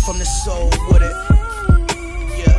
from the soul with it. Yeah.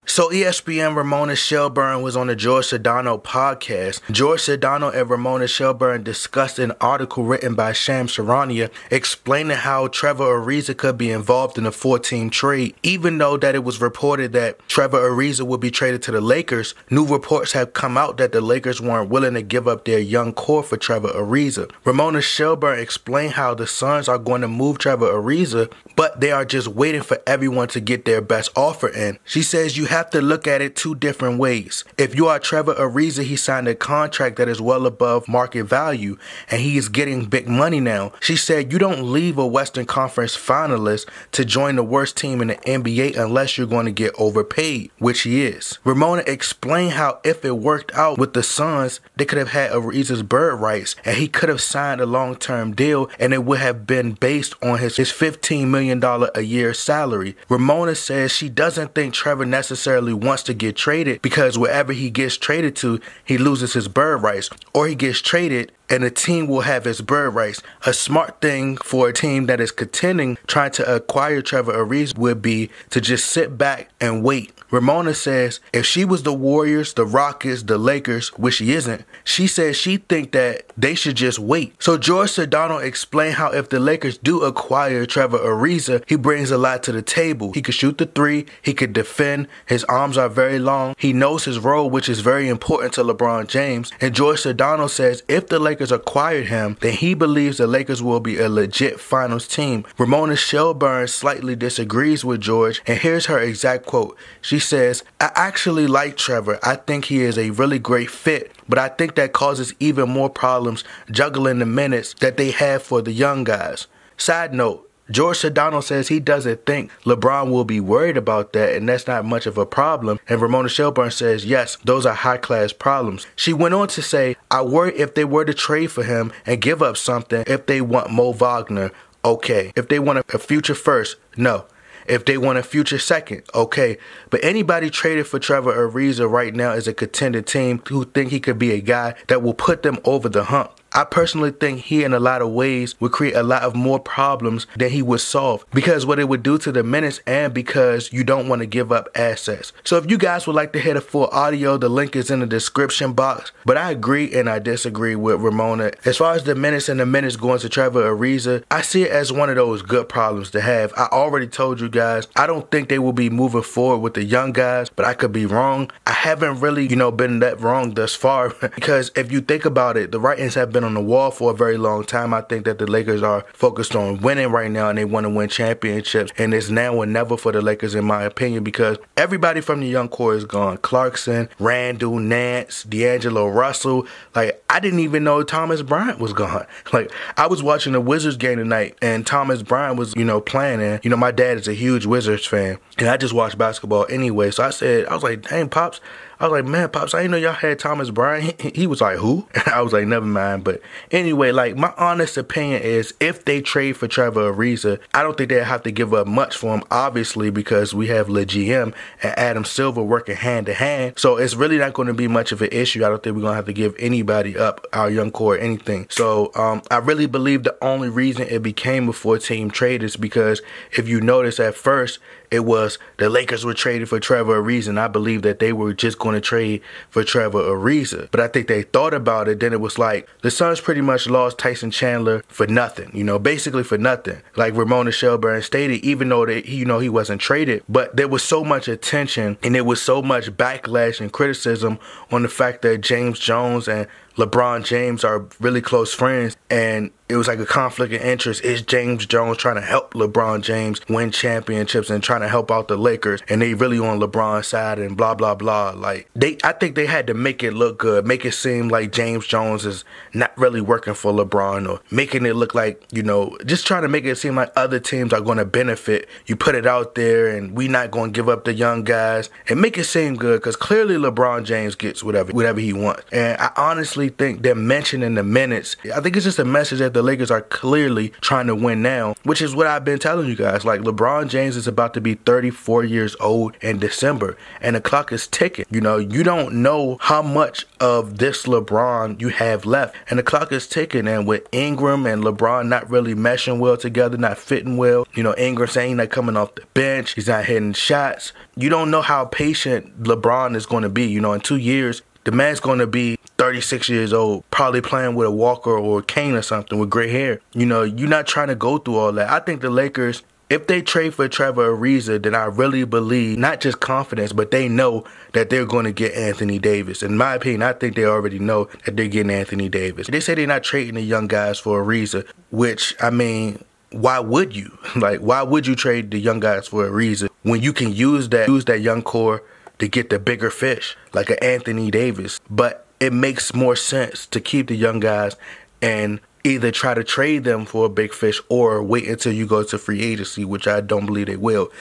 So ESPN Ramona Shelburne was on the George Sedano podcast. George Sedano and Ramona Shelburne discussed an article written by Shams Charania explaining how Trevor Ariza could be involved in a 4-team trade. Even though that it was reported that Trevor Ariza would be traded to the Lakers, new reports have come out that the Lakers weren't willing to give up their young core for Trevor Ariza. Ramona Shelburne explained how the Suns are going to move Trevor Ariza, but they are just waiting for everyone to get their best offer in. She says you have to look at it two different ways. If you are Trevor Ariza, he signed a contract that is well above market value and he is getting big money now. She said you don't leave a Western Conference finalist to join the worst team in the NBA unless you're going to get overpaid, which he is. Ramona explained how if it worked out with the Suns, they could have had Ariza's bird rights and he could have signed a long-term deal and it would have been based on his $15 million a year salary. Ramona says she doesn't think Trevor necessarily wants to get traded because wherever he gets traded to, he loses his bird rights, or he gets traded and the team will have his bird rights. A smart thing for a team that is contending, trying to acquire Trevor Ariza, would be to just sit back and wait. Ramona says if she was the Warriors, the Rockets, the Lakers, which she isn't, she says she think that they should just wait. So George Sedano explained how if the Lakers do acquire Trevor Ariza, he brings a lot to the table. He could shoot the three, he could defend, his arms are very long, he knows his role, which is very important to LeBron James. And George Sedano says if the Lakers acquired him, then he believes the Lakers will be a legit finals team. Ramona Shelburne slightly disagrees with George, and here's her exact quote. She says, I actually like Trevor. I think he is a really great fit, but I think that causes even more problems juggling the minutes that they have for the young guys. Side note, George Sedano says he doesn't think LeBron will be worried about that and that's not much of a problem. And Ramona Shelburne says, yes, those are high-class problems. She went on to say, I worry if they were to trade for him and give up something if they want Mo Wagner, okay. If they want a future first, no. If they want a future second, okay. But anybody traded for Trevor Ariza right now is a contender team who think he could be a guy that will put them over the hump. I personally think he in a lot of ways would create a lot of more problems than he would solve because what it would do to the minutes and because you don't want to give up assets. So if you guys would like to hear the full audio, the link is in the description box. But I agree and I disagree with Ramona. As far as the minutes and the minutes going to Trevor Ariza, I see it as one of those good problems to have. I already told you guys, I don't think they will be moving forward with the young guys, but I could be wrong. I haven't really, been that wrong thus far because if you think about it, the writings have been on the wall for a very long time. I think that the Lakers are focused on winning right now and they want to win championships, and it's now or never for the Lakers in my opinion because everybody from the young core is gone. Clarkson, Randall, Nance, D'Angelo Russell. Like, I didn't even know Thomas Bryant was gone. Like, I was watching the Wizards game tonight and Thomas Bryant was, playing, and my dad is a huge Wizards fan and I just watch basketball anyway. So I was like, dang, Pops. I was like, man, Pops, I didn't know y'all had Thomas Bryant. He was like, who? And I was like, never mind. But anyway, like, my honest opinion is if they trade for Trevor Ariza, I don't think they'll have to give up much for him, obviously, because we have Le GM and Adam Silver working hand to hand. So it's really not going to be much of an issue. I don't think we're going to have to give anybody up, our young core, or anything. So I really believe the only reason it became a 4-team trade is because if you notice at first, it was the Lakers were traded for Trevor Ariza, and I believe that they were just going to trade for Trevor Ariza. But I think they thought about it, then it was like the Suns pretty much lost Tyson Chandler for nothing, basically for nothing. Like Ramona Shelburne stated, even though that he wasn't traded, but there was so much attention and there was so much backlash and criticism on the fact that James Jones and LeBron James are really close friends, and it was like a conflict of interest. Is James Jones trying to help LeBron James win championships and trying to help out the Lakers, and they really on LeBron's side and blah, blah, blah. Like, I think they had to make it look good, make it seem like James Jones is not really working for LeBron, or making it look like, just trying to make it seem like other teams are going to benefit. You put it out there, and we not going to give up the young guys, and make it seem good, because clearly LeBron James gets whatever he wants. And I honestly really think they're mentioning the minutes. I think it's just a message that the Lakers are clearly trying to win now, which is what I've been telling you guys. Like, LeBron James is about to be 34 years old in December, and the clock is ticking. You know, you don't know how much of this LeBron you have left, and the clock is ticking. And with Ingram and LeBron not really meshing well together, not fitting well, you know, Ingram saying he's not coming off the bench, he's not hitting shots. You don't know how patient LeBron is going to be. You know, in 2 years, the man's going to be 36 years old, probably playing with a walker or a cane or something with gray hair. You know, you're not trying to go through all that. I think the Lakers, if they trade for Trevor Ariza, then I really believe, not just confidence, but they know that they're going to get Anthony Davis. In my opinion, I think they already know that they're getting Anthony Davis. They say they're not trading the young guys for Ariza, which, I mean, why would you? Like, why would you trade the young guys for Ariza when you can use that young core to get the bigger fish, like an Anthony Davis? But it makes more sense to keep the young guys and either try to trade them for a big fish or wait until you go to free agency, which I don't believe they will.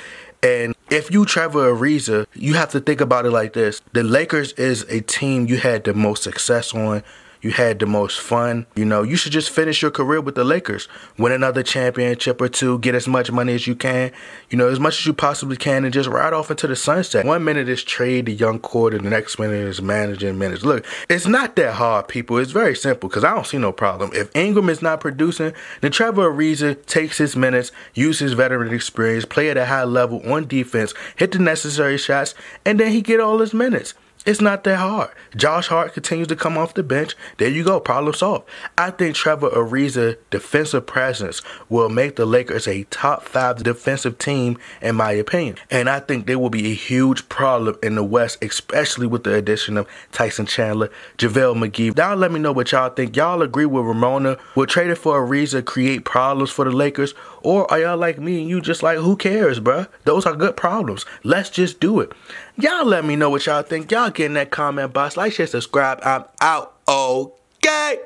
And if you Trevor Ariza, you have to think about it like this. The Lakers is a team you had the most success on. You had the most fun. You know, you should just finish your career with the Lakers. Win another championship or two. Get as much money as you can. You know, as much as you possibly can, and just ride off into the sunset. 1 minute is trade the young core, and the next minute is managing minutes. Look, it's not that hard, people. It's very simple, because I don't see no problem. If Ingram is not producing, then Trevor Ariza takes his minutes, use his veteran experience, play at a high level on defense, hit the necessary shots, and then he get all his minutes. It's not that hard. Josh Hart continues to come off the bench. There you go. Problem solved. I think Trevor Ariza's defensive presence will make the Lakers a top 5 defensive team, in my opinion. And I think they will be a huge problem in the West, especially with the addition of Tyson Chandler, JaVale McGee. Y'all let me know what y'all think. Y'all agree with Ramona? Will trading for Ariza create problems for the Lakers? Or are y'all like me and you just like, who cares, bruh? Those are good problems. Let's just do it. Y'all let me know what y'all think. Y'all get in that comment box. Like, share, subscribe. I'm out. Okay.